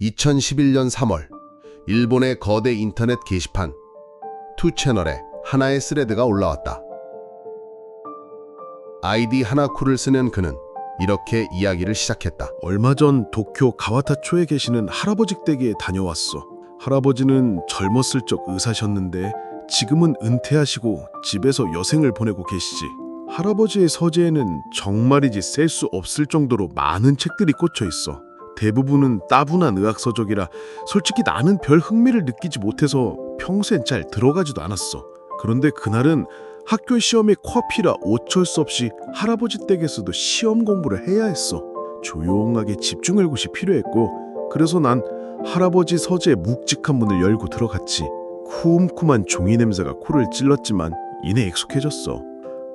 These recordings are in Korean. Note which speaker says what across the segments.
Speaker 1: 2011년 3월 일본의 거대 인터넷 게시판 2채널에 하나의 스레드가 올라왔다. 아이디 하나쿠를 쓰는 그는 이렇게 이야기를 시작했다.
Speaker 2: 얼마 전 도쿄 가와타초에 계시는 할아버지 댁에 다녀왔어. 할아버지는 젊었을 적 의사셨는데 지금은 은퇴하시고 집에서 여생을 보내고 계시지. 할아버지의 서재에는 정말이지 셀 수 없을 정도로 많은 책들이 꽂혀 있어. 대부분은 따분한 의학서적이라 솔직히 나는 별 흥미를 느끼지 못해서 평소엔 잘 들어가지도 않았어. 그런데 그날은 학교 시험에 코앞이라 어쩔 수 없이 할아버지 댁에서도 시험 공부를 해야 했어. 조용하게 집중할 곳이 필요했고, 그래서 난 할아버지 서재의 묵직한 문을 열고 들어갔지. 쿰쿰한 종이 냄새가 코를 찔렀지만 이내 익숙해졌어.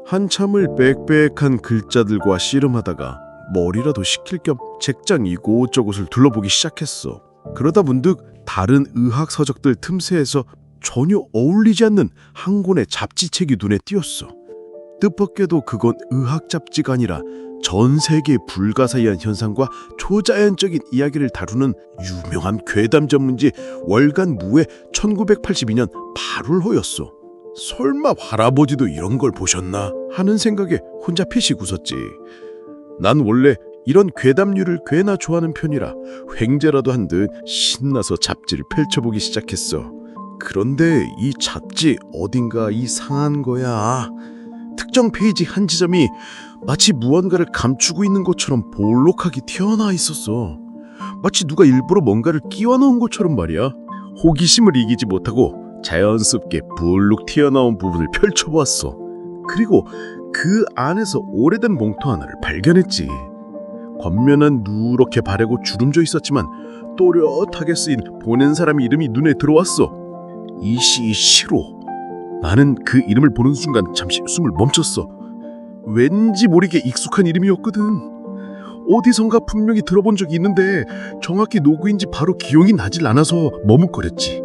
Speaker 2: 한참을 빽빽한 글자들과 씨름하다가 머리라도 식힐 겸 책장 이곳저곳을 둘러보기 시작했어. 그러다 문득 다른 의학 서적들 틈새에서 전혀 어울리지 않는 한 권의 잡지책이 눈에 띄었어. 뜻밖에도 그건 의학 잡지가 아니라 전 세계의 불가사의한 현상과 초자연적인 이야기를 다루는 유명한 괴담 전문지 월간 무의 1982년 8월호였어. 설마 할아버지도 이런 걸 보셨나 하는 생각에 혼자 피식 웃었지. 난 원래 이런 괴담류를 꽤나 좋아하는 편이라 횡재라도 한 듯 신나서 잡지를 펼쳐보기 시작했어. 그런데 이 잡지 어딘가 이상한 거야. 특정 페이지 한 지점이 마치 무언가를 감추고 있는 것처럼 볼록하게 튀어나와 있었어. 마치 누가 일부러 뭔가를 끼워 넣은 것처럼 말이야. 호기심을 이기지 못하고 자연스럽게 볼록 튀어나온 부분을 펼쳐보았어. 그리고 그 안에서 오래된 봉투 하나를 발견했지. 겉면은 누렇게 바래고 주름져 있었지만 또렷하게 쓰인 보낸 사람 이름이 눈에 들어왔어. 이시시로. 나는 그 이름을 보는 순간 잠시 숨을 멈췄어. 왠지 모르게 익숙한 이름이었거든. 어디선가 분명히 들어본 적이 있는데 정확히 누구인지 바로 기억이 나질 않아서 머뭇거렸지.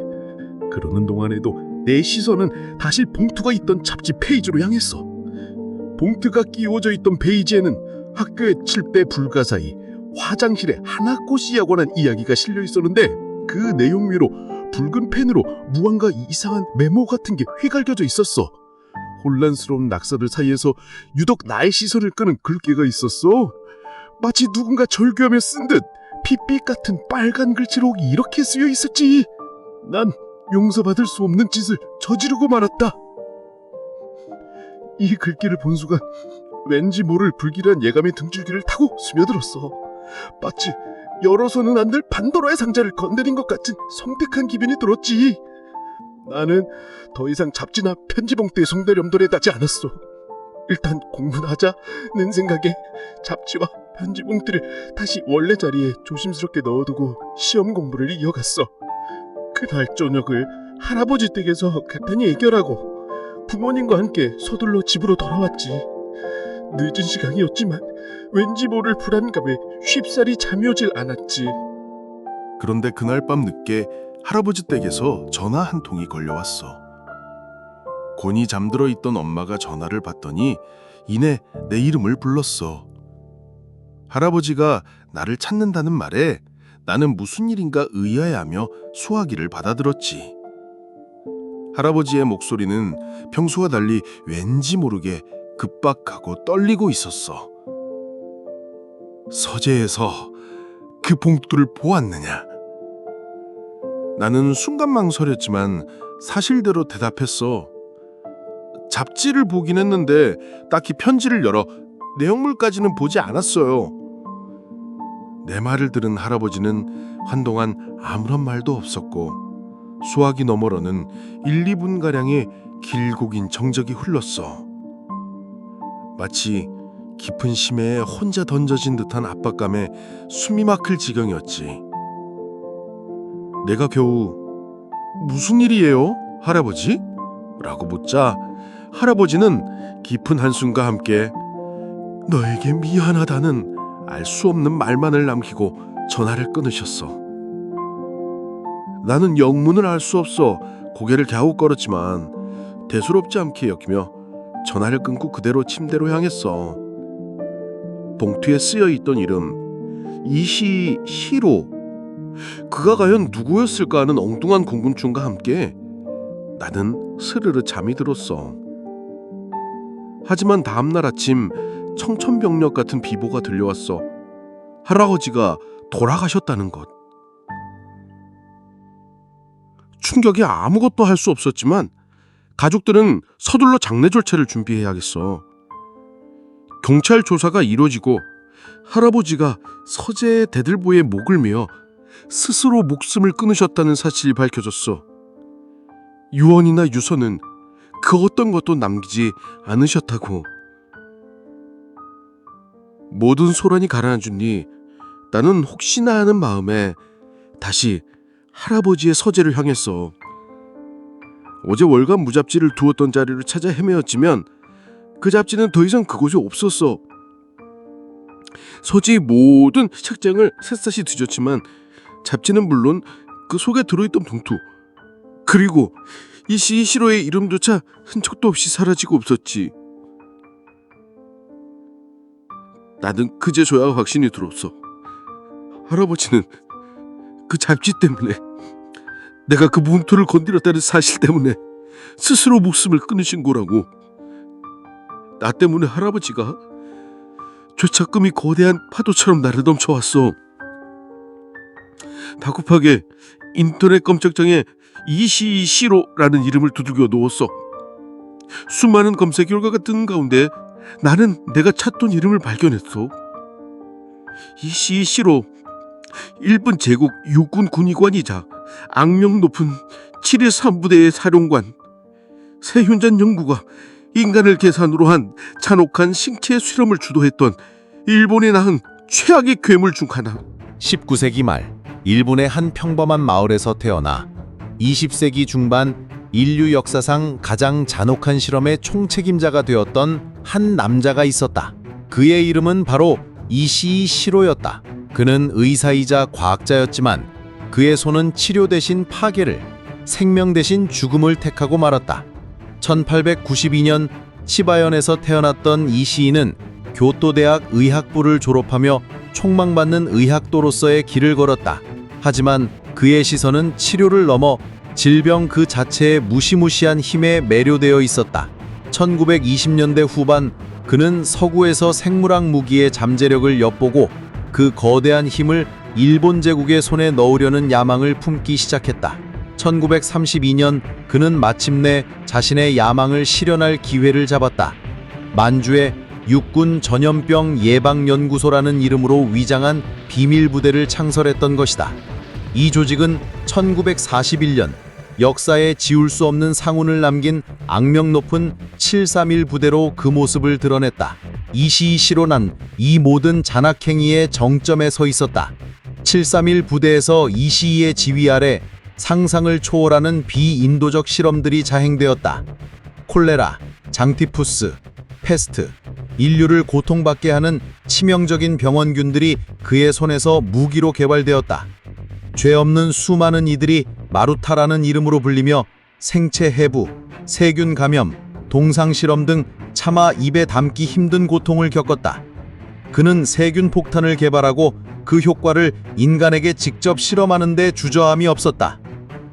Speaker 2: 그러는 동안에도 내 시선은 다시 봉투가 있던 잡지 페이지로 향했어. 봉투가 끼워져 있던 페이지에는 학교의 7대 불가사의, 화장실에 하나꽃이야 관한 이야기가 실려 있었는데 그 내용 위로 붉은 펜으로 무언가 이상한 메모 같은 게 휘갈겨져 있었어. 혼란스러운 낙서들 사이에서 유독 나의 시선을 끄는 글귀가 있었어. 마치 누군가 절규하며 쓴 듯 핏빛 같은 빨간 글씨로 이렇게 쓰여 있었지. 난 용서받을 수 없는 짓을 저지르고 말았다. 이 글귀를 본 순간 왠지 모를 불길한 예감이 등줄기를 타고 스며들었어. 마치 열어서는 안 될 판도라의 상자를 건드린 것 같은 섬뜩한 기분이 들었지. 나는 더 이상 잡지나 편지 봉투에 송대렴돌해다지 않았어. 일단 공부나 하자는 생각에 잡지와 편지 봉투를 다시 원래 자리에 조심스럽게 넣어두고 시험 공부를 이어갔어. 그날 저녁을 할아버지 댁에서 간단히 해결하고 부모님과 함께 서둘러 집으로 돌아왔지. 늦은 시간이었지만 왠지 모를 불안감에 쉽사리 잠이 오질 않았지. 그런데 그날 밤 늦게 할아버지 댁에서 전화 한 통이 걸려왔어. 곤히 잠들어 있던 엄마가 전화를 받더니 이내 내 이름을 불렀어. 할아버지가 나를 찾는다는 말에 나는 무슨 일인가 의아해하며 수화기를 받아들었지. 할아버지의 목소리는 평소와 달리 왠지 모르게 급박하고 떨리고 있었어. 서재에서 그 봉투를 보았느냐? 나는 순간 망설였지만 사실대로 대답했어. 잡지를 보긴 했는데 딱히 편지를 열어 내용물까지는 보지 않았어요. 내 말을 들은 할아버지는 한동안 아무런 말도 없었고 수화기 너머로는 1, 2분가량의 길고 긴 정적이 흘렀어. 마치 깊은 심해에 혼자 던져진 듯한 압박감에 숨이 막힐 지경이었지. 내가 겨우 무슨 일이에요, 할아버지? 라고 묻자 할아버지는 깊은 한숨과 함께 너에게 미안하다는 알 수 없는 말만을 남기고 전화를 끊으셨어. 나는 영문을 알 수 없어 고개를 갸웃거렸지만 대수롭지 않게 여기며 전화를 끊고 그대로 침대로 향했어. 봉투에 쓰여있던 이름 이시시로. 그가 과연 누구였을까 하는 엉뚱한 궁금증과 함께 나는 스르르 잠이 들었어. 하지만 다음날 아침 청천벽력 같은 비보가 들려왔어. 할아버지가 돌아가셨다는 것. 충격이 아무것도 할 수 없었지만 가족들은 서둘러 장례 절차를 준비해야겠어. 경찰 조사가 이루어지고 할아버지가 서재의 대들보에 목을 메어 스스로 목숨을 끊으셨다는 사실이 밝혀졌어. 유언이나 유서는 그 어떤 것도 남기지 않으셨다고. 모든 소란이 가라앉은 뒤 나는 혹시나 하는 마음에 다시 할아버지의 서재를 향했어. 어제 월간 무잡지를 두었던 자리를 찾아 헤매었지만 그 잡지는 더 이상 그곳에 없었어. 서재의 모든 책장을 샅샅이 뒤졌지만 잡지는 물론 그 속에 들어있던 봉투, 그리고 이시이 시로의 이름조차 흔적도 없이 사라지고 없었지. 나는 그제서야 확신이 들었어. 할아버지는 그 잡지 때문에, 내가 그 봉투를 건드렸다는 사실 때문에 스스로 목숨을 끊으신 거라고. 나 때문에 할아버지가 죄책감이 거대한 파도처럼 나를 넘쳐왔어. 다급하게 인터넷 검색창에 이시이 시로라는 이름을 두들겨 놓았어. 수많은 검색 결과가 뜨는 가운데 나는 내가 찾던 이름을 발견했어. 이시이 시로, 일본 제국 육군 군의관이자 악명 높은 7.13부대의 사령관, 세훈전 연구가 인간을 계산으로 한 잔혹한 신체 실험을 주도했던 일본에 낳은 최악의 괴물 중 하나.
Speaker 3: 19세기 말 일본의 한 평범한 마을에서 태어나 20세기 중반 인류 역사상 가장 잔혹한 실험의 총책임자가 되었던 한 남자가 있었다. 그의 이름은 바로 이시이 시로였다. 그는 의사이자 과학자였지만 그의 손은 치료 대신 파괴를, 생명 대신 죽음을 택하고 말았다. 1892년 치바현에서 태어났던 이시이는 교토대학 의학부를 졸업하며 촉망받는 의학도로서의 길을 걸었다. 하지만 그의 시선은 치료를 넘어 질병 그 자체의 무시무시한 힘에 매료되어 있었다. 1920년대 후반 그는 서구에서 생물학 무기의 잠재력을 엿보고 그 거대한 힘을 일본 제국의 손에 넣으려는 야망을 품기 시작했다. 1932년 그는 마침내 자신의 야망을 실현할 기회를 잡았다. 만주에 육군 전염병 예방연구소라는 이름으로 위장한 비밀부대를 창설했던 것이다. 이 조직은 1941년 역사에 지울 수 없는 상훈을 남긴 악명 높은 731 부대로 그 모습을 드러냈다. 이시이 시로는 이 모든 잔악행위의 정점에 서 있었다. 731 부대에서 이시이의 지휘 아래 상상을 초월하는 비인도적 실험들이 자행되었다. 콜레라, 장티푸스, 패스트, 인류를 고통받게 하는 치명적인 병원균들이 그의 손에서 무기로 개발되었다. 죄 없는 수많은 이들이 마루타라는 이름으로 불리며 생체 해부, 세균 감염, 동상 실험 등 차마 입에 담기 힘든 고통을 겪었다. 그는 세균 폭탄을 개발하고 그 효과를 인간에게 직접 실험하는 데 주저함이 없었다.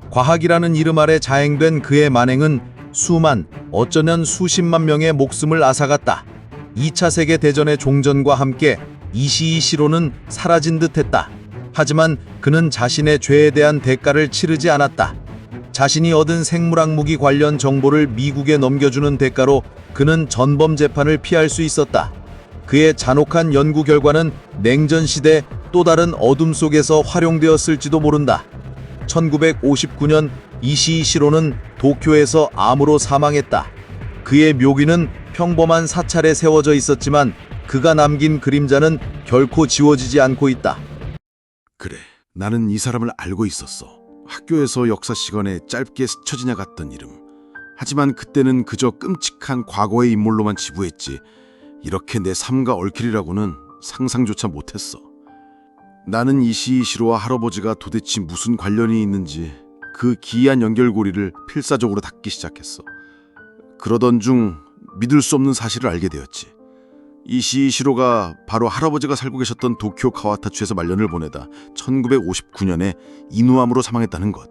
Speaker 3: 과학이라는 이름 아래 자행된 그의 만행은 수만, 어쩌면 수십만 명의 목숨을 앗아갔다. 2차 세계대전의 종전과 함께 이시이 시로는 사라진 듯했다. 하지만 그는 자신의 죄에 대한 대가를 치르지 않았다. 자신이 얻은 생물학 무기 관련 정보를 미국에 넘겨주는 대가로 그는 전범 재판을 피할 수 있었다. 그의 잔혹한 연구 결과는 냉전 시대 또 다른 어둠 속에서 활용되었을지도 모른다. 1959년 이시이 시로는 도쿄에서 암으로 사망했다. 그의 묘기는 평범한 사찰에 세워져 있었지만 그가 남긴 그림자는 결코 지워지지 않고 있다.
Speaker 2: 그래, 나는 이 사람을 알고 있었어. 학교에서 역사 시간에 짧게 스쳐 지나갔던 이름. 하지만 그때는 그저 끔찍한 과거의 인물로만 지부했지 이렇게 내 삶과 얽히리라고는 상상조차 못했어. 나는 이시이 시로와 할아버지가 도대체 무슨 관련이 있는지 그 기이한 연결고리를 필사적으로 닦기 시작했어. 그러던 중 믿을 수 없는 사실을 알게 되었지. 이시시로가 바로 할아버지가 살고 계셨던 도쿄 가와타추에서 말년을 보내다 1959년에 인후암으로 사망했다는 것.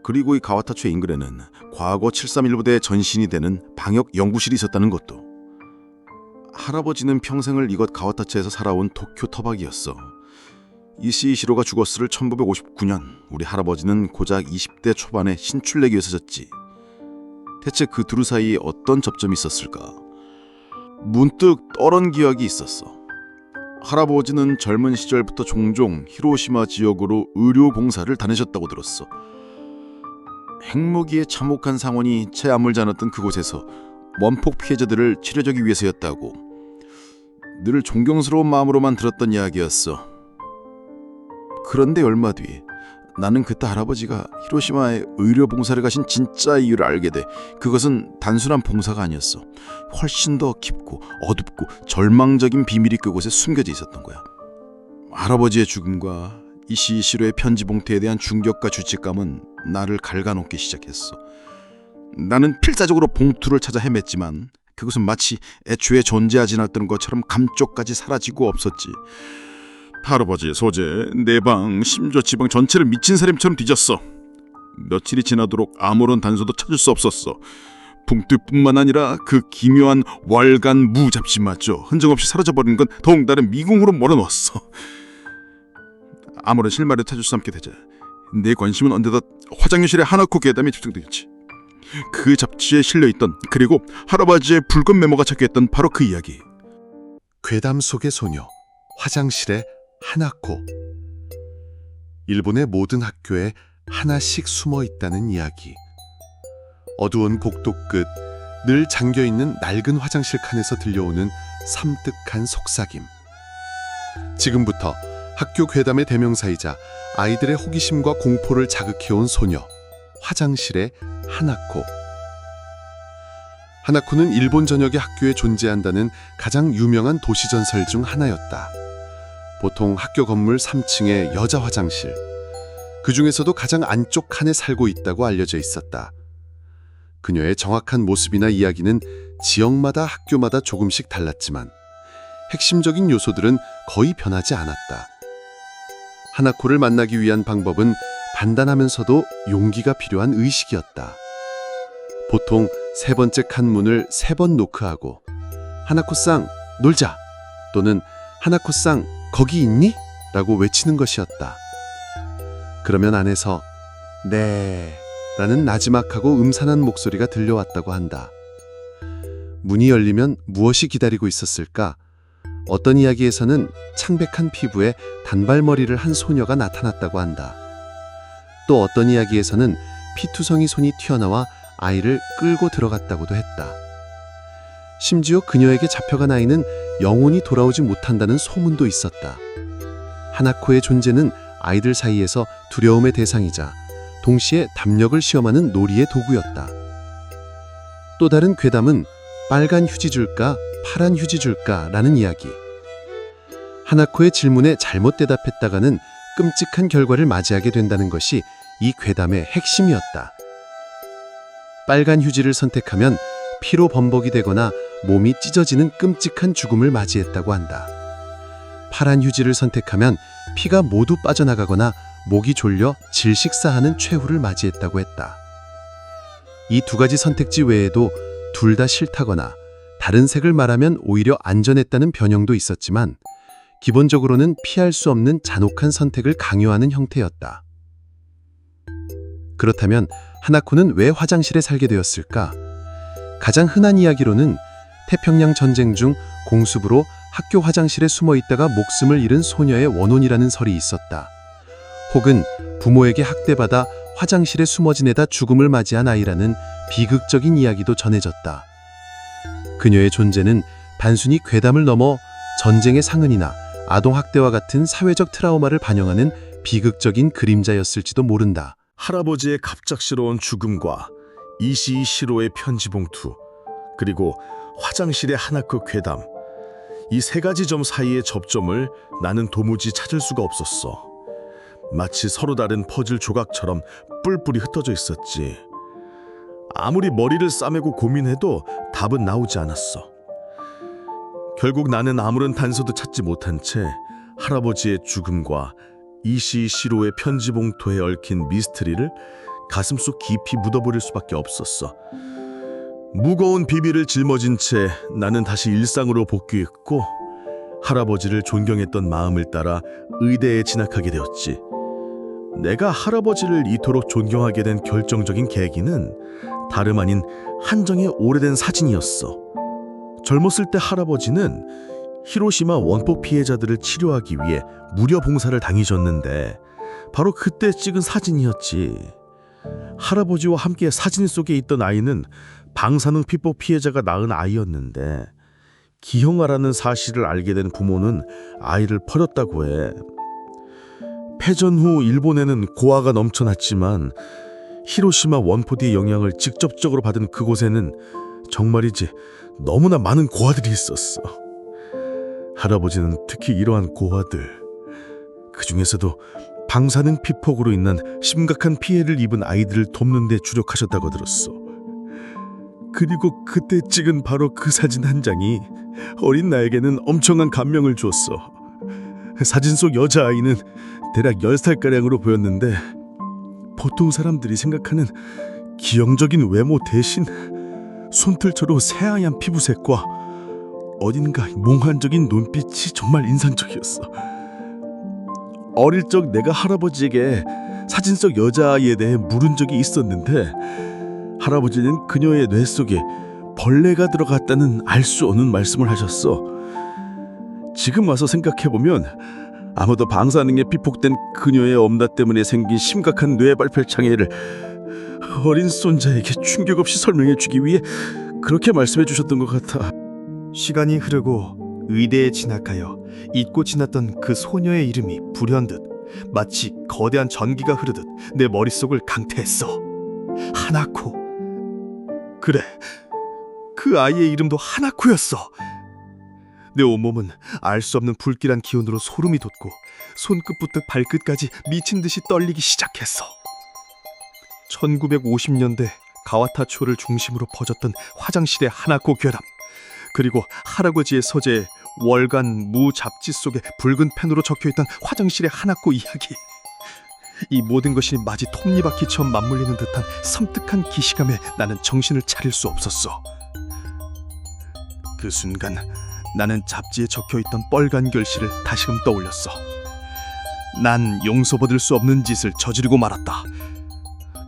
Speaker 2: 그리고 이 가와타추의 인근에는 과거 7.3일부대의 전신이 되는 방역 연구실이 있었다는 것도. 할아버지는 평생을 이곳 가와타츠에서 살아온 도쿄 터박이었어. 이시시로가 죽었을 1959년 우리 할아버지는 고작 20대 초반에 신출내기에 서졌지. 대체 그 두루 사이에 어떤 접점이 있었을까? 문득 떠오른 기억이 있었어. 할아버지는 젊은 시절부터 종종 히로시마 지역으로 의료 봉사를 다니셨다고 들었어. 핵무기의 참혹한 상황이 채 안물지 않았던 그곳에서 원폭 피해자들을 치료하기 위해서였다고. 늘 존경스러운 마음으로만 들었던 이야기였어. 그런데 얼마 뒤 나는 그때 할아버지가 히로시마에 의료 봉사를 가신 진짜 이유를 알게 돼. 그것은 단순한 봉사가 아니었어. 훨씬 더 깊고 어둡고 절망적인 비밀이 그곳에 숨겨져 있었던 거야. 할아버지의 죽음과 이시시로의 편지 봉투에 대한 충격과 죄책감은 나를 갉아놓기 시작했어. 나는 필사적으로 봉투를 찾아 헤맸지만 그것은 마치 애초에 존재하지 않았던 것처럼 감쪽까지 사라지고 없었지. 할아버지의 소재, 내 방, 심지어 지방 전체를 미친 사람처럼 뒤졌어. 며칠이 지나도록 아무런 단서도 찾을 수 없었어. 봉투뿐만 아니라 그 기묘한 월간 무 잡지마저 흔적없이 사라져버린 건 더욱 다른 미궁으로 몰아넣었어. 아무런 실마리를 찾을 수 없게 되자 내 관심은 언제다 화장실의 하나코 괴담에 집중되었지. 그 잡지에 실려있던, 그리고 할아버지의 붉은 메모가 적혀있던 바로 그 이야기.
Speaker 1: 괴담 속의 소녀, 화장실의 하나코. 일본의 모든 학교에 하나씩 숨어 있다는 이야기. 어두운 복도 끝, 늘 잠겨있는 낡은 화장실 칸에서 들려오는 섬뜩한 속삭임. 지금부터 학교 괴담의 대명사이자 아이들의 호기심과 공포를 자극해온 소녀, 화장실의 하나코. 하나코는 일본 전역의 학교에 존재한다는 가장 유명한 도시전설 중 하나였다. 보통 학교 건물 3층의 여자 화장실, 그 중에서도 가장 안쪽 칸에 살고 있다고 알려져 있었다. 그녀의 정확한 모습이나 이야기는 지역마다 학교마다 조금씩 달랐지만 핵심적인 요소들은 거의 변하지 않았다. 하나코를 만나기 위한 방법은 단단하면서도 용기가 필요한 의식이었다. 보통 세 번째 칸 문을 3번 노크하고 하나코상 놀자 또는 하나코상 거기 있니? 라고 외치는 것이었다. 그러면 안에서 네 라는 나지막하고 음산한 목소리가 들려왔다고 한다. 문이 열리면 무엇이 기다리고 있었을까? 어떤 이야기에서는 창백한 피부에 단발머리를 한 소녀가 나타났다고 한다. 또 어떤 이야기에서는 피투성이 손이 튀어나와 아이를 끌고 들어갔다고도 했다. 심지어 그녀에게 잡혀간 아이는 영원히 돌아오지 못한다는 소문도 있었다. 하나코의 존재는 아이들 사이에서 두려움의 대상이자 동시에 담력을 시험하는 놀이의 도구였다. 또 다른 괴담은 빨간 휴지 줄까 파란 휴지 줄까 라는 이야기. 하나코의 질문에 잘못 대답했다가는 끔찍한 결과를 맞이하게 된다는 것이 이 괴담의 핵심이었다. 빨간 휴지를 선택하면 피로 범벅이 되거나 몸이 찢어지는 끔찍한 죽음을 맞이했다고 한다. 파란 휴지를 선택하면 피가 모두 빠져나가거나 목이 졸려 질식사하는 최후를 맞이했다고 했다. 이 두 가지 선택지 외에도 둘 다 싫다거나 다른 색을 말하면 오히려 안전했다는 변형도 있었지만 기본적으로는 피할 수 없는 잔혹한 선택을 강요하는 형태였다. 그렇다면 하나코는 왜 화장실에 살게 되었을까? 가장 흔한 이야기로는 태평양 전쟁 중 공습으로 학교 화장실에 숨어 있다가 목숨을 잃은 소녀의 원혼이라는 설이 있었다. 혹은 부모에게 학대받아 화장실에 숨어 지내다 죽음을 맞이한 아이라는 비극적인 이야기도 전해졌다. 그녀의 존재는 단순히 괴담을 넘어 전쟁의 상흔이나 아동학대와 같은 사회적 트라우마를 반영하는 비극적인 그림자였을지도 모른다.
Speaker 4: 할아버지의 갑작스러운 죽음과 이시시로의 편지 봉투, 그리고 화장실의 하나코 괴담, 이 세 가지 점 사이의 접점을 나는 도무지 찾을 수가 없었어. 마치 서로 다른 퍼즐 조각처럼 뿔뿔이 흩어져 있었지. 아무리 머리를 싸매고 고민해도 답은 나오지 않았어. 결국 나는 아무런 단서도 찾지 못한 채 할아버지의 죽음과 이시 시로의 편지 봉투에 얽힌 미스터리를 가슴속 깊이 묻어버릴 수밖에 없었어. 무거운 비밀을 짊어진 채 나는 다시 일상으로 복귀했고 할아버지를 존경했던 마음을 따라 의대에 진학하게 되었지. 내가 할아버지를 이토록 존경하게 된 결정적인 계기는 다름 아닌 한 장의 오래된 사진이었어. 젊었을 때 할아버지는 히로시마 원폭 피해자들을 치료하기 위해 무료 봉사를 다니셨는데 바로 그때 찍은 사진이었지. 할아버지와 함께 사진 속에 있던 아이는 방사능 피폭 피해자가 낳은 아이였는데 기형아라는 사실을 알게 된 부모는 아이를 버렸다고 해. 패전 후 일본에는 고아가 넘쳐났지만 히로시마 원포대의 영향을 직접적으로 받은 그곳에는 정말이지 너무나 많은 고아들이 있었어. 할아버지는 특히 이러한 고아들, 그 중에서도 방사능 피폭으로 인한 심각한 피해를 입은 아이들을 돕는 데 주력하셨다고 들었어. 그리고 그때 찍은 바로 그 사진 한 장이 어린 나에게는 엄청난 감명을 줬어. 사진 속 여자아이는 대략 10살가량으로 보였는데 보통 사람들이 생각하는 기형적인 외모 대신 손틀처럼 새하얀 피부색과 어딘가 몽환적인 눈빛이 정말 인상적이었어. 어릴 적 내가 할아버지에게 사진 속 여자아이에 대해 물은 적이 있었는데 할아버지는 그녀의 뇌 속에 벌레가 들어갔다는 알 수 없는 말씀을 하셨어. 지금 와서 생각해보면 아마도 방사능에 피폭된 그녀의 엄나 때문에 생긴 심각한 뇌발표 장애를 어린 손자에게 충격 없이 설명해 주기 위해 그렇게 말씀해 주셨던 것 같아.
Speaker 5: 시간이 흐르고 의대에 진학하여 잊고 지났던 그 소녀의 이름이 불현듯 마치 거대한 전기가 흐르듯 내 머릿속을 강타했어. 하나코. 그래, 그 아이의 이름도 하나코였어. 내 온몸은 알 수 없는 불길한 기운으로 소름이 돋고 손끝부터 발끝까지 미친 듯이 떨리기 시작했어. 1950년대 가와타초를 중심으로 퍼졌던 화장실의 하나코 괴담, 그리고 할아버지의 서재에 월간 무 잡지 속에 붉은 펜으로 적혀있던 화장실의 하나코 이야기. 이 모든 것이 마치 톱니바퀴처럼 맞물리는 듯한 섬뜩한 기시감에 나는 정신을 차릴 수 없었어. 그 순간 나는 잡지에 적혀있던 뻘간 결실을 다시금 떠올렸어. 난 용서받을 수 없는 짓을 저지르고 말았다.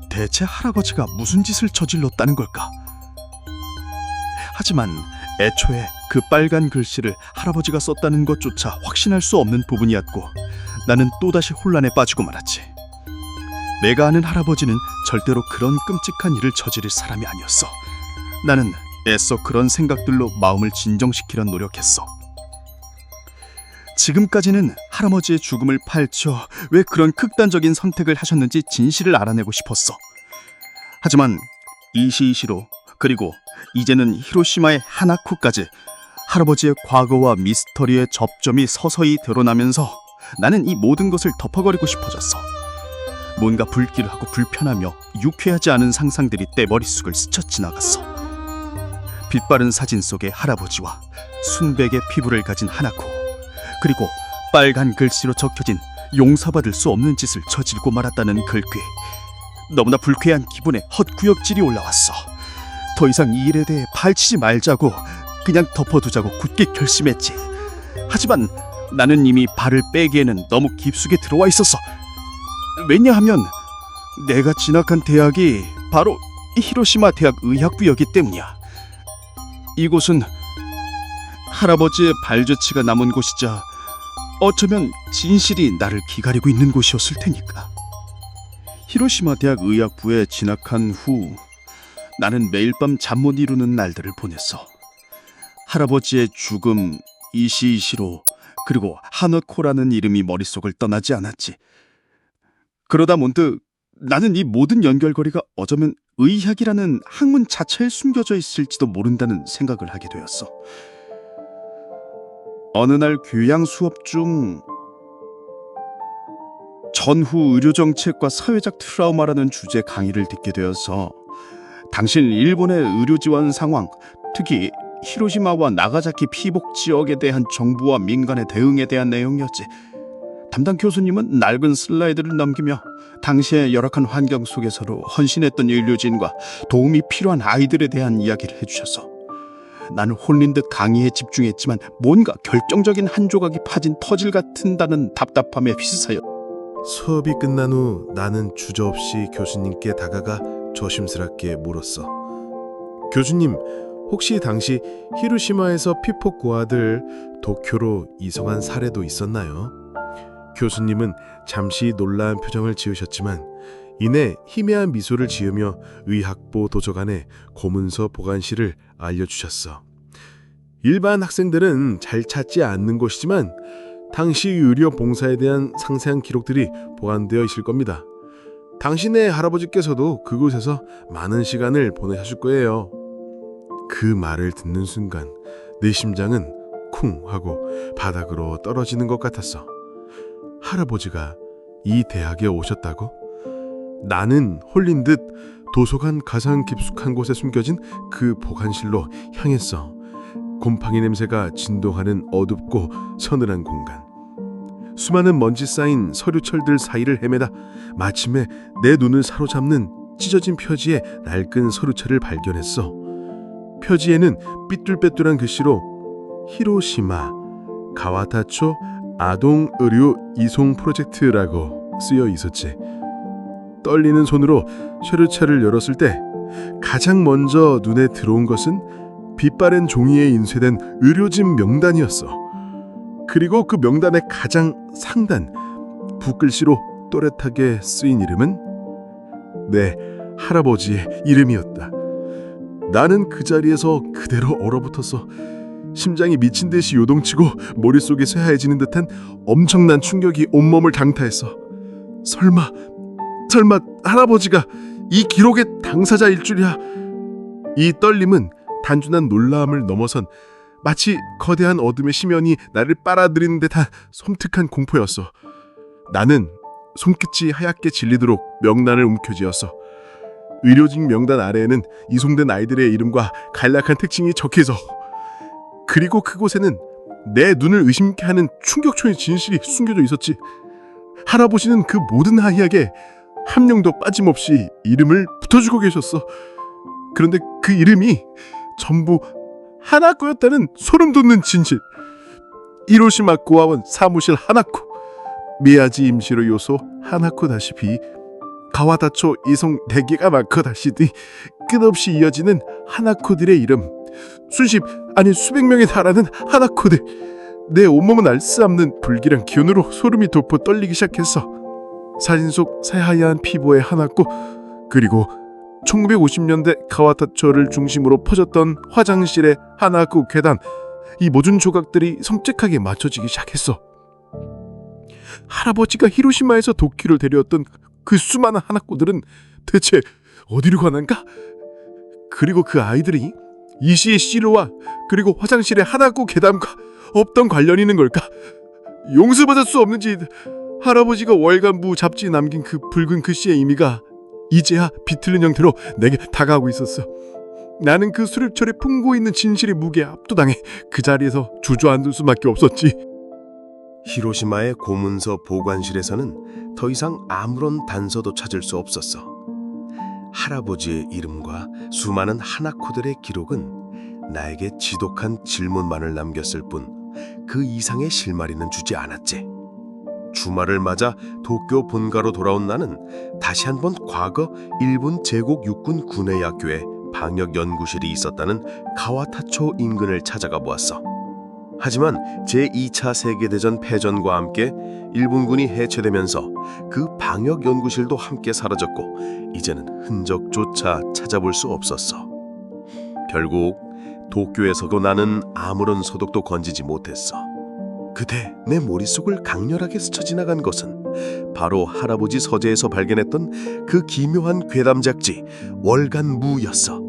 Speaker 5: 대체 할아버지가 무슨 짓을 저질렀다는 걸까? 하지만 애초에 그 빨간 글씨를 할아버지가 썼다는 것조차 확신할 수 없는 부분이었고 나는 또다시 혼란에 빠지고 말았지. 내가 아는 할아버지는 절대로 그런 끔찍한 일을 저지를 사람이 아니었어. 나는 애써 그런 생각들로 마음을 진정시키려 노력했어. 지금까지는 할아버지의 죽음을 파헤쳐 왜 그런 극단적인 선택을 하셨는지 진실을 알아내고 싶었어. 하지만 이시이시로, 그리고 이제는 히로시마의 하나코까지 할아버지의 과거와 미스터리의 접점이 서서히 드러나면서 나는 이 모든 것을 덮어버리고 싶어졌어. 뭔가 불길하고 불편하며 유쾌하지 않은 상상들이 내 머릿속을 스쳐 지나갔어. 빛바른 사진 속의 할아버지와 순백의 피부를 가진 하나코, 그리고 빨간 글씨로 적혀진 용서받을 수 없는 짓을 저지르고 말았다는 글귀. 너무나 불쾌한 기분에 헛구역질이 올라왔어. 더 이상 이 일에 대해 파헤치지 말자고 그냥 덮어두자고 굳게 결심했지. 하지만 나는 이미 발을 빼기에는 너무 깊숙이 들어와 있었어. 왜냐하면 내가 진학한 대학이 바로 히로시마 대학 의학부였기 때문이야. 이곳은 할아버지의 발자취가 남은 곳이자 어쩌면 진실이 나를 기다리고 있는 곳이었을 테니까. 히로시마 대학 의학부에 진학한 후 나는 매일 밤 잠 못 이루는 날들을 보냈어. 할아버지의 죽음, 이시이시로, 그리고 하나코라는 이름이 머릿속을 떠나지 않았지. 그러다 문득 나는 이 모든 연결고리가 어쩌면 의학이라는 학문 자체에 숨겨져 있을지도 모른다는 생각을 하게 되었어. 어느 날 교양 수업 중 전후 의료정책과 사회적 트라우마라는 주제 강의를 듣게 되어서 당신 일본의 의료 지원 상황, 특히 히로시마와 나가사키 피복 지역에 대한 정부와 민간의 대응에 대한 내용이었지. 담당 교수님은 낡은 슬라이드를 넘기며 당시의 열악한 환경 속에서도 헌신했던 의료진과 도움이 필요한 아이들에 대한 이야기를 해주셨어. 나는 홀린 듯 강의에 집중했지만 뭔가 결정적인 한 조각이 파진 퍼즐 같은다는 답답함에 휩싸여.
Speaker 2: 수업이 끝난 후 나는 주저없이 교수님께 다가가 조심스럽게 물었어. 교수님, 혹시 당시 히로시마에서 피폭 고아들 도쿄로 이송한 사례도 있었나요? 교수님은 잠시 놀라운 표정을 지으셨지만 이내 희미한 미소를 지으며 의학부 도서관의 고문서 보관실을 알려주셨어. 일반 학생들은 잘 찾지 않는 곳이지만 당시 의료 봉사에 대한 상세한 기록들이 보관되어 있을 겁니다. 당신의 할아버지께서도 그곳에서 많은 시간을 보내셨을 거예요. 그 말을 듣는 순간 내 심장은 쿵 하고 바닥으로 떨어지는 것 같았어. 할아버지가 이 대학에 오셨다고? 나는 홀린 듯 도서관 가장 깊숙한 곳에 숨겨진 그 보관실로 향했어. 곰팡이 냄새가 진동하는 어둡고 서늘한 공간. 수많은 먼지 쌓인 서류철들 사이를 헤매다 마침내 내 눈을 사로잡는 찢어진 표지의 낡은 서류철을 발견했어. 표지에는 삐뚤빼뚤한 글씨로 히로시마 가와타초 아동 의료 이송 프로젝트라고 쓰여 있었지. 떨리는 손으로 서류철을 열었을 때 가장 먼저 눈에 들어온 것은 빛바랜 종이에 인쇄된 의료진 명단이었어. 그리고 그 명단의 가장 상단 붓글씨로 또렷하게 쓰인 이름은 내 할아버지의 이름이었다. 나는 그 자리에서 그대로 얼어붙었어. 심장이 미친 듯이 요동치고 머릿속이 쇠하해지는 듯한 엄청난 충격이 온몸을 강타했어. 설마 할아버지가 이 기록의 당사자일 줄이야. 이 떨림은 단순한 놀라움을 넘어선 마치 거대한 어둠의 심연이 나를 빨아들이는 듯한 섬뜩한 공포였어. 나는 손끝이 하얗게 질리도록 명단을 움켜쥐었어. 의료진 명단 아래에는 이송된 아이들의 이름과 간략한 특징이 적혀져. 그리고 그곳에는 내 눈을 의심케 하는 충격적인 진실이 숨겨져 있었지. 할아버지는 그 모든 아이에게 한 명도 빠짐없이 이름을 붙여주고 계셨어. 그런데 그 이름이 전부 하나코였다는 소름 돋는 진실. 히로시마 고아원 사무실 하나코, 미야지 임시로 요소 하나코 다시비, 가와다초 이송 대기가 많고 다시디 끝없이 이어지는 하나코들의 이름. 수십 아니 수백 명에 달하는 하나코들. 내 온몸은 알쓰없는 불길한 기운으로 소름이 돋고 떨리기 시작했어. 사진 속 새하얀 피부의 하나코, 그리고 1950년대 가와타초를 중심으로 퍼졌던 화장실의 하나코 괴담. 이 모든 조각들이 성직하게 맞춰지기 시작했어. 할아버지가 히로시마에서 도쿄를 데려왔던 그 수많은 하나코들은 대체 어디로 가는가? 그리고 그 아이들이 이시의 시로와 그리고 화장실의 하나코 괴담과 없던 관련이 있는 걸까? 용서받을 수 없는지 할아버지가 월간부 잡지에 남긴 그 붉은 글씨의 의미가 이제야 비틀린 형태로 내게 다가오고 있었어. 나는 그 수렵철에 품고 있는 진실의 무게에 압도당해 그 자리에서 주저앉을 수밖에 없었지.
Speaker 6: 히로시마의 고문서 보관실에서는 더 이상 아무런 단서도 찾을 수 없었어. 할아버지의 이름과 수많은 하나코들의 기록은 나에게 지독한 질문만을 남겼을 뿐 그 이상의 실마리는 주지 않았지. 주말을 맞아 도쿄 본가로 돌아온 나는 다시 한번 과거 일본 제국 육군 군의학교에 방역연구실이 있었다는 가와타초 인근을 찾아가 보았어. 하지만 제2차 세계대전 패전과 함께 일본군이 해체되면서 그 방역연구실도 함께 사라졌고 이제는 흔적조차 찾아볼 수 없었어. 결국 도쿄에서도 나는 아무런 소득도 건지지 못했어. 그때 내 머릿속을 강렬하게 스쳐 지나간 것은 바로 할아버지 서재에서 발견했던 그 기묘한 괴담작지 월간무였어.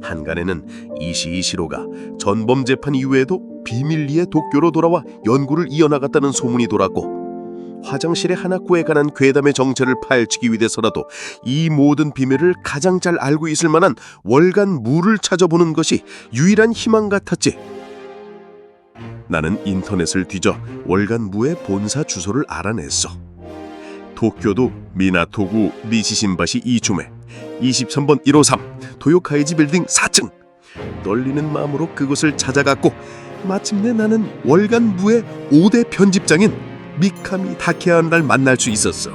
Speaker 6: 한간에는 이시이 시로가 전범 재판 이후에도 비밀리에 도쿄로 돌아와 연구를 이어나갔다는 소문이 돌았고, 화장실의 하나코에 관한 괴담의 정체를 파헤치기 위해서라도 이 모든 비밀을 가장 잘 알고 있을 만한 월간 무를 찾아보는 것이 유일한 희망 같았지. 나는 인터넷을 뒤져 월간 무의 본사 주소를 알아냈어. 도쿄도 미나토구 니시신바시 2초매 23번 153 도요카이지 빌딩 4층. 떨리는 마음으로 그곳을 찾아갔고 마침내 나는 월간 무의 5대 편집장인 미카미 다케아를 만날 수 있었어.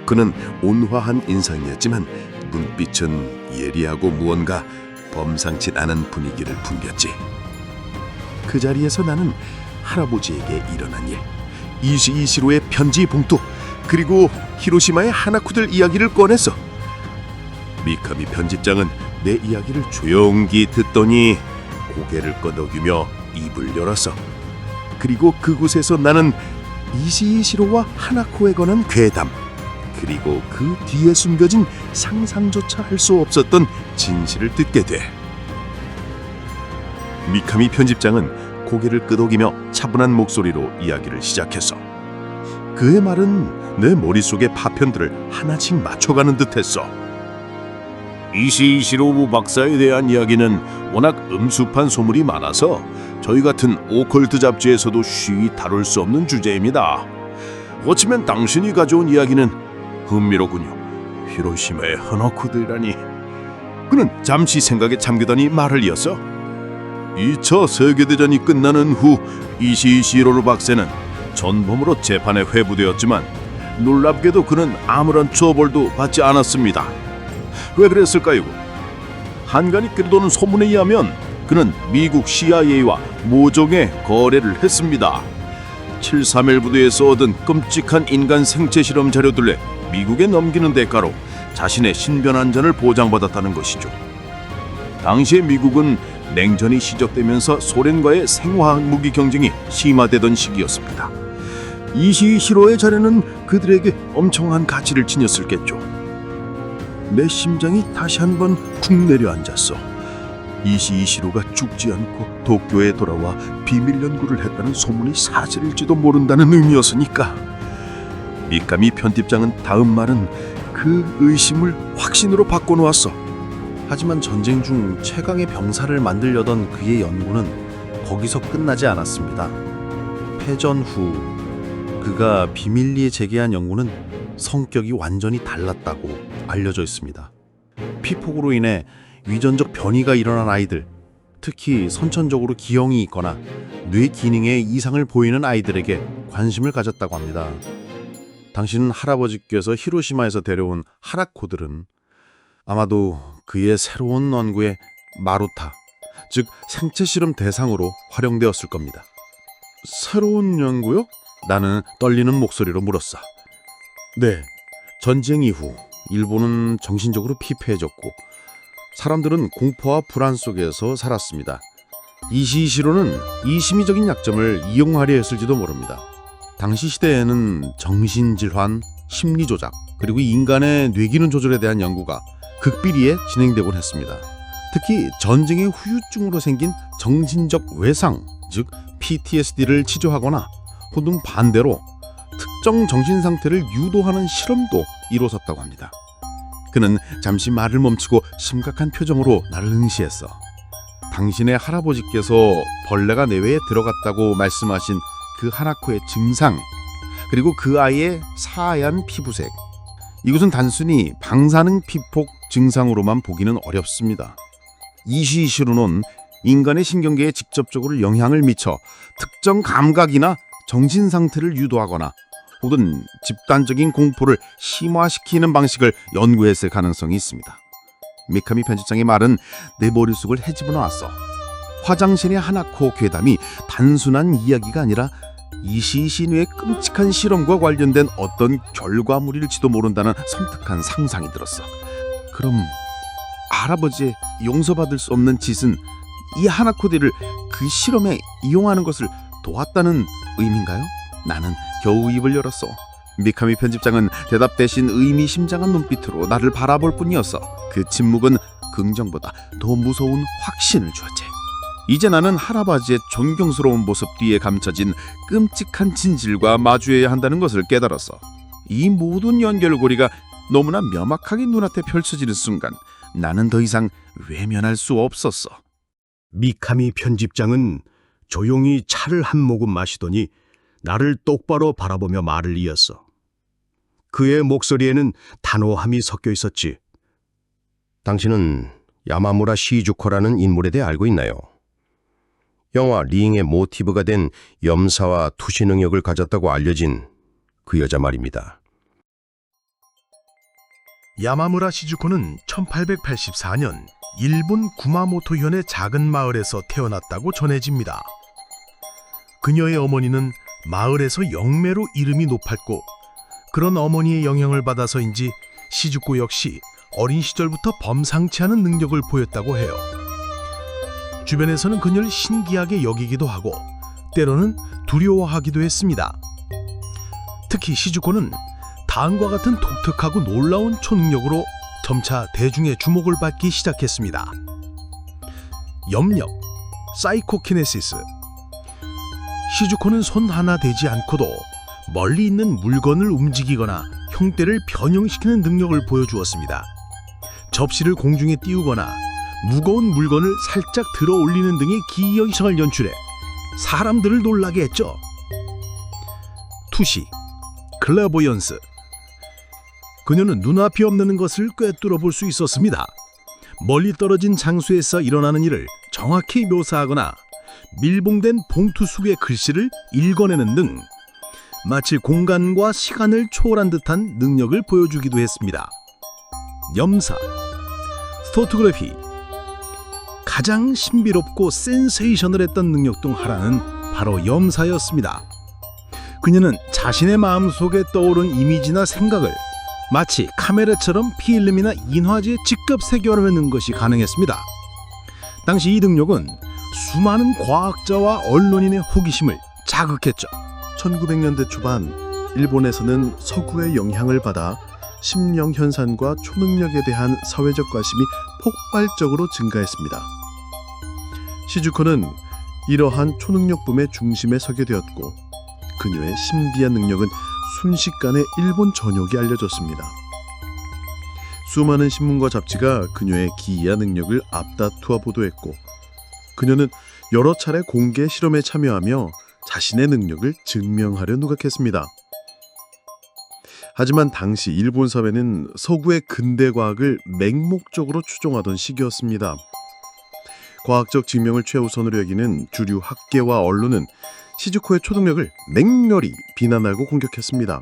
Speaker 6: 그는 온화한 인상이었지만 눈빛은 예리하고 무언가 범상치 않은 분위기를 풍겼지. 그 자리에서 나는 할아버지에게 일어난 일, 이시이시로의 편지 봉투, 그리고 히로시마의 하나쿠들 이야기를 꺼냈어. 미카미 편집장은 내 이야기를 조용히 듣더니 고개를 끄덕이며 입을 열었어. 그리고 그곳에서 나는 이시이시로와 하나코에 관한 괴담, 그리고 그 뒤에 숨겨진 상상조차 할 수 없었던 진실을 듣게 돼. 미카미 편집장은 고개를 끄덕이며 차분한 목소리로 이야기를 시작했어. 그의 말은 내 머릿속의 파편들을 하나씩 맞춰가는 듯했어. 이시이시로 박사에 대한 이야기는 워낙 음습한 소문이 많아서 저희 같은 오컬트 잡지에서도 쉬이 다룰 수 없는 주제입니다. 어쩌면 당신이 가져온 이야기는 흥미롭군요. 히로시마의 하나쿠들이라니. 그는 잠시 생각에 잠기더니 말을 이었어. 2차 세계대전이 끝나는 후 이시이시로 박사는 전범으로 재판에 회부되었지만 놀랍게도 그는 아무런 처벌도 받지 않았습니다. 왜 그랬을까요? 한간이 끌어도는 소문에 의하면 그는 미국 CIA와 모종의 거래를 했습니다. 731 부대에서 얻은 끔찍한 인간 생체 실험 자료들을 미국에 넘기는 대가로 자신의 신변 안전을 보장받았다는 것이죠. 당시에 미국은 냉전이 시작되면서 소련과의 생화학 무기 경쟁이 심화되던 시기였습니다. 이시시로의 자료는 그들에게 엄청난 가치를 지녔을겠죠. 내 심장이 다시 한번 쿵 내려앉았어. 이시시로가 죽지 않고 도쿄에 돌아와 비밀 연구를 했다는 소문이 사실일지도 모른다는 의미였으니까. 미카미 편집장은 다음 말은 그 의심을 확신으로 바꿔놓았어.
Speaker 3: 하지만 전쟁 중 최강의 병사를 만들려던 그의 연구는 거기서 끝나지 않았습니다. 패전 후 그가 비밀리에 재개한 연구는 성격이 완전히 달랐다고 알려져 있습니다. 피폭으로 인해 위전적 변이가 일어난 아이들, 특히 선천적으로 기형이 있거나 뇌 기능에 이상을 보이는 아이들에게 관심을 가졌다고 합니다. 당신은 할아버지께서 히로시마에서 데려온 하나코들은 아마도 그의 새로운 연구의 마루타, 즉 생체 실험 대상으로 활용되었을 겁니다. 새로운 연구요? 나는 떨리는 목소리로 물었어. 네, 전쟁 이후 일본은 정신적으로 피폐해졌고 사람들은 공포와 불안 속에서 살았습니다. 이시시로는 이 심리적인 약점을 이용하려 했을지도 모릅니다. 당시 시대에는 정신질환, 심리조작, 그리고 인간의 뇌기능 조절에 대한 연구가 극비리에 진행되곤 했습니다. 특히 전쟁의 후유증으로 생긴 정신적 외상, 즉 PTSD를 치료하거나 혹은 반대로 특정 정신 상태를 유도하는 실험도 이루어졌다고 합니다. 그는 잠시 말을 멈추고 심각한 표정으로 나를 응시했어. 당신의 할아버지께서 벌레가 내외에 들어갔다고 말씀하신 그 하나코의 증상, 그리고 그 아이의 사하얀 피부색, 이것은 단순히 방사능 피폭 증상으로만 보기는 어렵습니다. 이시시로는 인간의 신경계에 직접적으로 영향을 미쳐 특정 감각이나 정신 상태를 유도하거나 혹은 집단적인 공포를 심화시키는 방식을 연구했을 가능성이 있습니다. 미카미 편집장의 말은 내 머릿속을 헤집어 놓았어. 화장실의 하나코 괴담이 단순한 이야기가 아니라 이시시노의 끔찍한 실험과 관련된 어떤 결과물일지도 모른다는 섬뜩한 상상이 들었어. 그럼 할아버지의 용서받을 수 없는 짓은 이 하나코들을 그 실험에 이용하는 것을 도왔다는 의미인가요? 나는 겨우 입을 열었어. 미카미 편집장은 대답 대신 의미심장한 눈빛으로 나를 바라볼 뿐이었어. 그 침묵은 긍정보다 더 무서운 확신을 주었지.
Speaker 7: 이제 나는 할아버지의 존경스러운 모습 뒤에 감춰진 끔찍한 진실과 마주해야 한다는 것을 깨달았어. 이 모든 연결고리가 너무나 명확하게 눈앞에 펼쳐지는 순간 나는 더 이상 외면할 수 없었어.
Speaker 2: 미카미 편집장은 조용히 차를 한 모금 마시더니 나를 똑바로 바라보며 말을 이었어. 그의 목소리에는 단호함이 섞여 있었지.
Speaker 8: 당신은 야마무라 시주코라는 인물에 대해 알고 있나요? 영화 링의 모티브가 된 염사와 투시 능력을 가졌다고 알려진 그 여자 말입니다.
Speaker 2: 야마무라 시주코는 1884년 일본 구마모토현의 작은 마을에서 태어났다고 전해집니다. 그녀의 어머니는 마을에서 영매로 이름이 높았고 그런 어머니의 영향을 받아서인지 시주코 역시 어린 시절부터 범상치 않은 능력을 보였다고 해요. 주변에서는 그녀를 신기하게 여기기도 하고 때로는 두려워하기도 했습니다. 특히 시주코는 다음과 같은 독특하고 놀라운 초능력으로 점차 대중의 주목을 받기 시작했습니다. 염력, 사이코키네시스. 시주코는 손 하나 대지 않고도 멀리 있는 물건을 움직이거나 형태를 변형시키는 능력을 보여주었습니다. 접시를 공중에 띄우거나 무거운 물건을 살짝 들어 올리는 등의 기현상을 연출해 사람들을 놀라게 했죠. 투시, 클라보연스. 그녀는 눈앞이 없는 것을 꿰뚫어 볼 수 있었습니다. 멀리 떨어진 장소에서 일어나는 일을 정확히 묘사하거나 밀봉된 봉투 속의 글씨를 읽어내는 등 마치 공간과 시간을 초월한 듯한 능력을 보여주기도 했습니다. 염사, 스포토그래피. 가장 신비롭고 센세이셔널했던 능력 중 하나는 바로 염사였습니다. 그녀는 자신의 마음속에 떠오른 이미지나 생각을 마치 카메라처럼 필름이나 인화지에 직접 새겨내는 것이 가능했습니다. 당시 이 능력은 수많은 과학자와 언론인의 호기심을 자극했죠. 1900년대 초반 일본에서는 서구의 영향을 받아 심령현상과 초능력에 대한 사회적 관심이 폭발적으로 증가했습니다. 시주코는 이러한 초능력 붐의 중심에 서게 되었고 그녀의 신비한 능력은 순식간에 일본 전역에 알려졌습니다. 수많은 신문과 잡지가 그녀의 기이한 능력을 앞다투어 보도했고 그녀는 여러 차례 공개 실험에 참여하며 자신의 능력을 증명하려 노력했습니다. 하지만 당시 일본 사회는 서구의 근대 과학을 맹목적으로 추종하던 시기였습니다. 과학적 증명을 최우선으로 여기는 주류 학계와 언론은 시주코의 초능력을 맹렬히 비난하고 공격했습니다.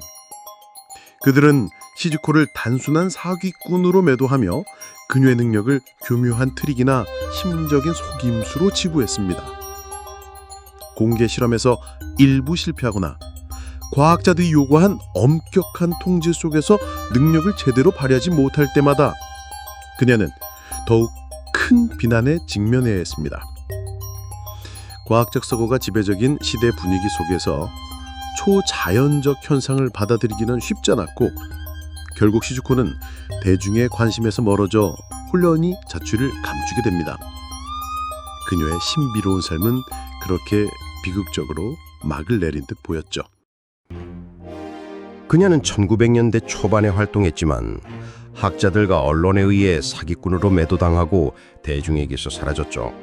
Speaker 2: 그들은 시주코를 단순한 사기꾼으로 매도하며 그녀의 능력을 교묘한 트릭이나 심적인 속임수로 치부했습니다. 공개 실험에서 일부 실패하거나 과학자들이 요구한 엄격한 통제 속에서 능력을 제대로 발휘하지 못할 때마다 그녀는 더욱 큰 비난에 직면해야 했습니다. 과학적 서구가 지배적인 시대 분위기 속에서 초자연적 현상을 받아들이기는 쉽지 않았고 결국 시주코는 대중의 관심에서 멀어져 홀연히 자취를 감추게 됩니다. 그녀의 신비로운 삶은 그렇게 비극적으로 막을 내린 듯 보였죠.
Speaker 8: 그녀는 1900년대 초반에 활동했지만 학자들과 언론에 의해 사기꾼으로 매도당하고 대중에게서 사라졌죠.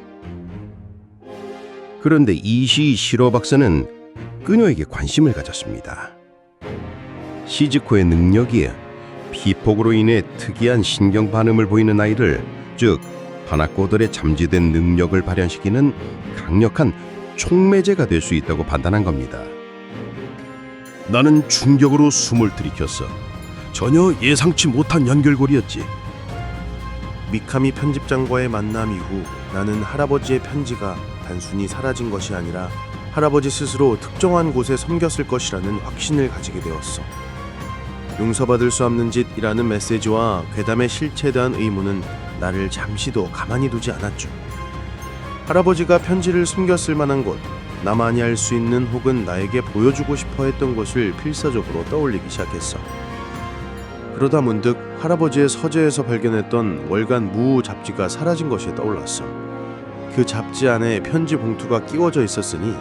Speaker 8: 그런데 이시 시로 박사는 그녀에게 관심을 가졌습니다. 시즈코의 능력이 피폭으로 인해 특이한 신경 반응을 보이는 아이를, 즉 하나코들의 잠재된 능력을 발현시키는 강력한 촉매제가 될 수 있다고 판단한 겁니다. 나는 충격으로 숨을 들이켰어. 전혀 예상치 못한 연결고리였지.
Speaker 9: 미카미 편집장과의 만남 이후 나는 할아버지의 편지가 단순히 사라진 것이 아니라 할아버지 스스로 특정한 곳에 섬겼을 것이라는 확신을 가지게 되었어. 용서받을 수 없는 짓이라는 메시지와 괴담의 실체에 대한 의문은 나를 잠시도 가만히 두지 않았죠. 할아버지가 편지를 숨겼을 만한 곳, 나만이 알 수 있는 혹은 나에게 보여주고 싶어 했던 곳을 필사적으로 떠올리기 시작했어. 그러다 문득 할아버지의 서재에서 발견했던 월간 무우 잡지가 사라진 것이 떠올랐어. 그 잡지 안에 편지 봉투가 끼워져 있었으니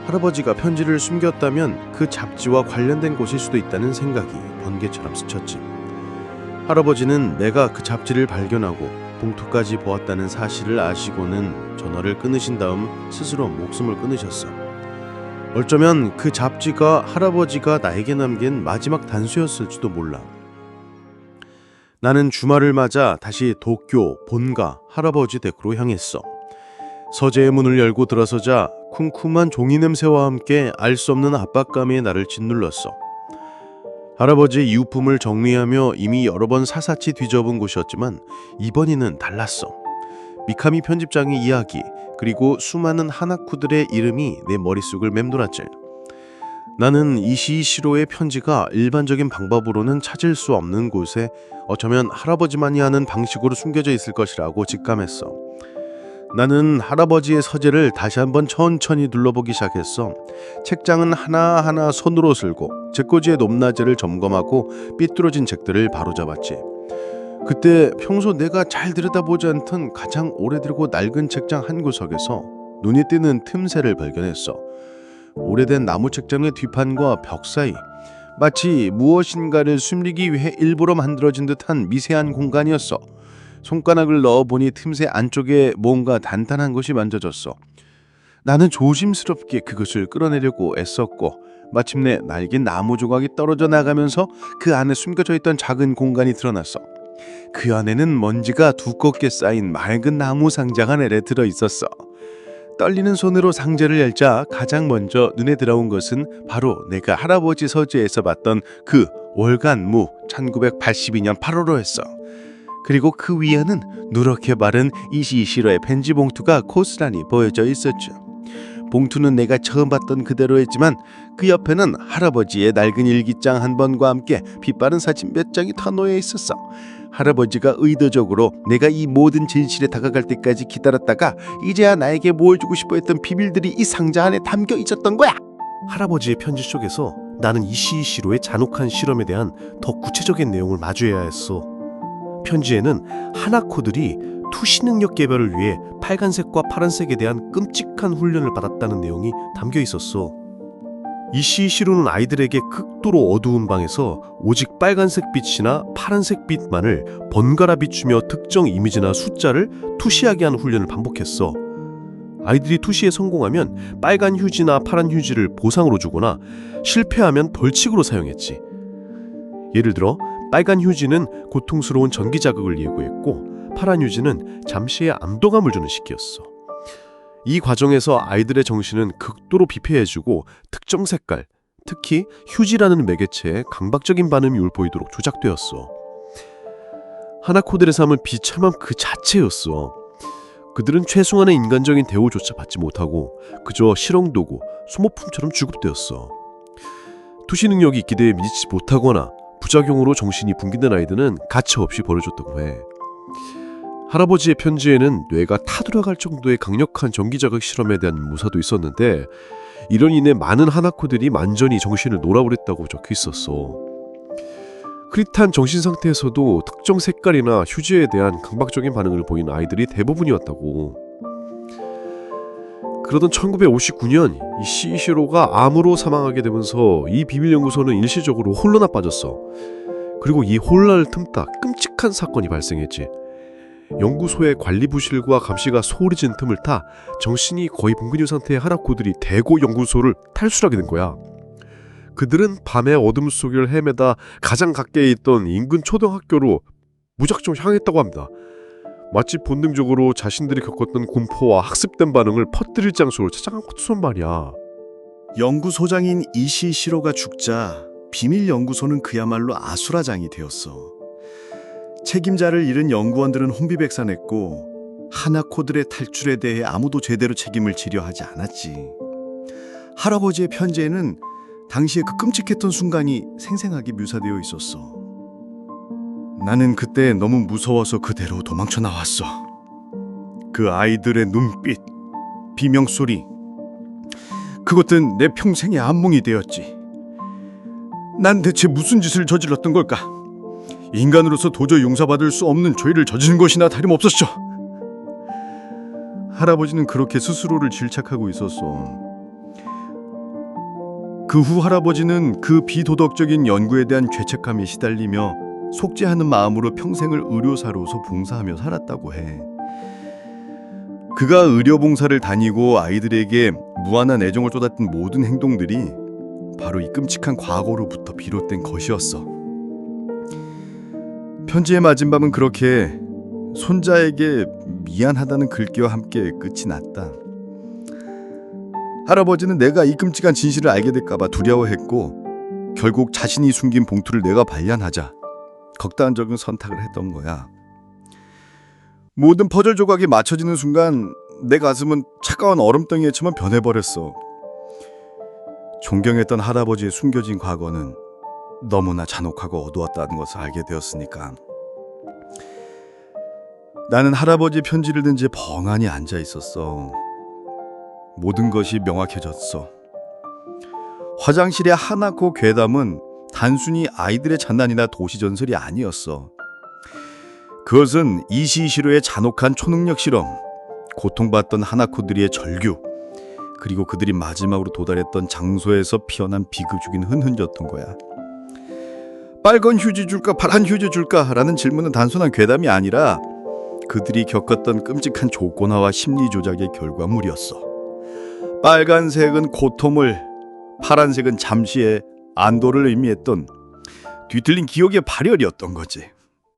Speaker 9: 할아버지가 편지를 숨겼다면 그 잡지와 관련된 곳일 수도 있다는 생각이 번개처럼 스쳤지. 할아버지는 내가 그 잡지를 발견하고 봉투까지 보았다는 사실을 아시고는 전화를 끊으신 다음 스스로 목숨을 끊으셨어. 어쩌면 그 잡지가 할아버지가 나에게 남긴 마지막 단수였을지도 몰라. 나는 주말을 맞아 다시 도쿄 본가 할아버지 댁으로 향했어. 서재의 문을 열고 들어서자 쿰쿰한 종이 냄새와 함께 알 수 없는 압박감이 나를 짓눌렀어. 할아버지의 이웃품을 정리하며 이미 여러 번 사사치 뒤져본 곳이었지만 이번에는 달랐어. 미카미 편집장의 이야기 그리고 수많은 하나쿠들의 이름이 내 머릿속을 맴돌았지. 나는 이시시로의 편지가 일반적인 방법으로는 찾을 수 없는 곳에 어쩌면 할아버지만이 아는 방식으로 숨겨져 있을 것이라고 직감했어. 나는 할아버지의 서재를 다시 한번 천천히 둘러보기 시작했어. 책장은 하나하나 손으로 쓸고 책꽂이의 높낮이를 점검하고 삐뚤어진 책들을 바로잡았지. 그때 평소 내가 잘 들여다보지 않던 가장 오래되고 낡은 책장 한 구석에서 눈이 띄는 틈새를 발견했어. 오래된 나무 책장의 뒷판과 벽 사이, 마치 무엇인가를 숨기기 위해 일부러 만들어진 듯한 미세한 공간이었어. 손가락을 넣어보니 틈새 안쪽에 뭔가 단단한 것이 만져졌어. 나는 조심스럽게 그것을 끌어내려고 애썼고 마침내 낡은 나무 조각이 떨어져 나가면서 그 안에 숨겨져 있던 작은 공간이 드러났어. 그 안에는 먼지가 두껍게 쌓인 맑은 나무 상자가 내려 들어 있었어. 떨리는 손으로 상자를 열자 가장 먼저 눈에 들어온 것은 바로 내가 할아버지 서재에서 봤던 그 월간무 1982년 8월호였어. 그리고 그 위에는 누렇게 마른 이시시로의 편지 봉투가 고스란히 보여져 있었죠. 봉투는 내가 처음 봤던 그대로였지만 그 옆에는 할아버지의 낡은 일기장 한 번과 함께 빛바른 사진 몇 장이 더 놓여 있었어. 할아버지가 의도적으로 내가 이 모든 진실에 다가갈 때까지 기다렸다가 이제야 나에게 보여주고 싶어 했던 비밀들이 이 상자 안에 담겨 있었던 거야.
Speaker 2: 할아버지의 편지 속에서 나는 이시시로의 잔혹한 실험에 대한 더 구체적인 내용을 마주해야 했어. 편지에는 하나코들이 투시 능력 개발을 위해 빨간색과 파란색에 대한 끔찍한 훈련을 받았다는 내용이 담겨 있었어. 이시시로는 아이들에게 극도로 어두운 방에서 오직 빨간색 빛이나 파란색 빛만을 번갈아 비추며 특정 이미지나 숫자를 투시하게 하는 훈련을 반복했어. 아이들이 투시에 성공하면 빨간 휴지나 파란 휴지를 보상으로 주거나 실패하면 벌칙으로 사용했지. 예를 들어 빨간 휴지는 고통스러운 전기 자극을 예고했고 파란 휴지는 잠시의 안도감을 주는 시기였어. 이 과정에서 아이들의 정신은 극도로 비폐해지고 특정 색깔, 특히 휴지라는 매개체에 강박적인 반응이 보이도록 조작되었어. 하나코들의 삶은 비참함 그 자체였어. 그들은 최소한의 인간적인 대우조차 받지 못하고 그저 실용도구, 소모품처럼 취급되었어. 투시 능력이 기대에 미치지 못하거나 부작용으로 정신이 붕괴된 아이들은 가차없이 버려졌다고 해. 할아버지의 편지에는 뇌가 타들어갈 정도의 강력한 전기자극 실험에 대한 묘사도 있었는데 이런 인해 많은 하나코들이 완전히 정신을 놓아버렸다고 적혀 있었어. 흐릿한 정신 상태에서도 특정 색깔이나 휴지에 대한 강박적인 반응을 보이는 아이들이 대부분이었다고. 그러던 1959년 이시시로가 암으로 사망하게 되면서 이 비밀연구소는 일시적으로 혼란에 빠졌어. 그리고 이 혼란을 틈타 끔찍한 사건이 발생했지. 연구소의 관리 부실과 감시가 소홀히 진 틈을 타 정신이 거의 붕괴 상태의 하나코들이 대고 연구소를 탈출하게 된 거야. 그들은 밤의 어둠 속을 헤매다 가장 가까이 있던 인근 초등학교로 무작정 향했다고 합니다. 마치 본능적으로 자신들이 겪었던 공포와 학습된 반응을 퍼뜨릴 장소를 찾아간 것처럼 말이야.
Speaker 5: 연구소장인 이시시로가 죽자 비밀 연구소는 그야말로 아수라장이 되었어. 책임자를 잃은 연구원들은 혼비백산했고 하나코들의 탈출에 대해 아무도 제대로 책임을 지려 하지 않았지. 할아버지의 편지에는 당시에 그 끔찍했던 순간이 생생하게 묘사되어 있었어. 나는 그때 너무 무서워서 그대로 도망쳐 나왔어. 그 아이들의 눈빛, 비명소리, 그것들은 내 평생의 악몽이 되었지. 난 대체 무슨 짓을 저질렀던 걸까? 인간으로서 도저히 용서받을 수 없는 죄를 저지른 것이나 다름없었죠. 할아버지는 그렇게 스스로를 질책하고 있었어. 그 후 할아버지는 그 비도덕적인 연구에 대한 죄책감에 시달리며 속죄하는 마음으로 평생을 의료사로서 봉사하며 살았다고 해. 그가 의료봉사를 다니고 아이들에게 무한한 애정을 쏟았던 모든 행동들이 바로 이 끔찍한 과거로부터 비롯된 것이었어. 편지의 마지막은 그렇게 손자에게 미안하다는 글귀와 함께 끝이 났다. 할아버지는 내가 이 끔찍한 진실을 알게 될까봐 두려워했고 결국 자신이 숨긴 봉투를 내가 발견하자 극단적인 선택을 했던 거야. 모든 퍼즐 조각이 맞춰지는 순간 내 가슴은 차가운 얼음덩이에처럼 변해버렸어. 존경했던 할아버지의 숨겨진 과거는 너무나 잔혹하고 어두웠다는 것을 알게 되었으니까. 나는 할아버지 편지를 든 채 벙하니 앉아 있었어. 모든 것이 명확해졌어. 화장실의 하나코 괴담은 단순히 아이들의 장난이나 도시전설이 아니었어. 그것은 이시시로의 잔혹한 초능력 실험, 고통받던 하나코들의 절규, 그리고 그들이 마지막으로 도달했던 장소에서 피어난 비극적인 흔흔이었던 거야. 빨간 휴지 줄까 파란 휴지 줄까 라는 질문은 단순한 괴담이 아니라 그들이 겪었던 끔찍한 조건화와 심리 조작의 결과물이었어. 빨간색은 고통을, 파란색은 잠시의 안도를 의미했던 뒤틀린 기억의 발현이었던 거지.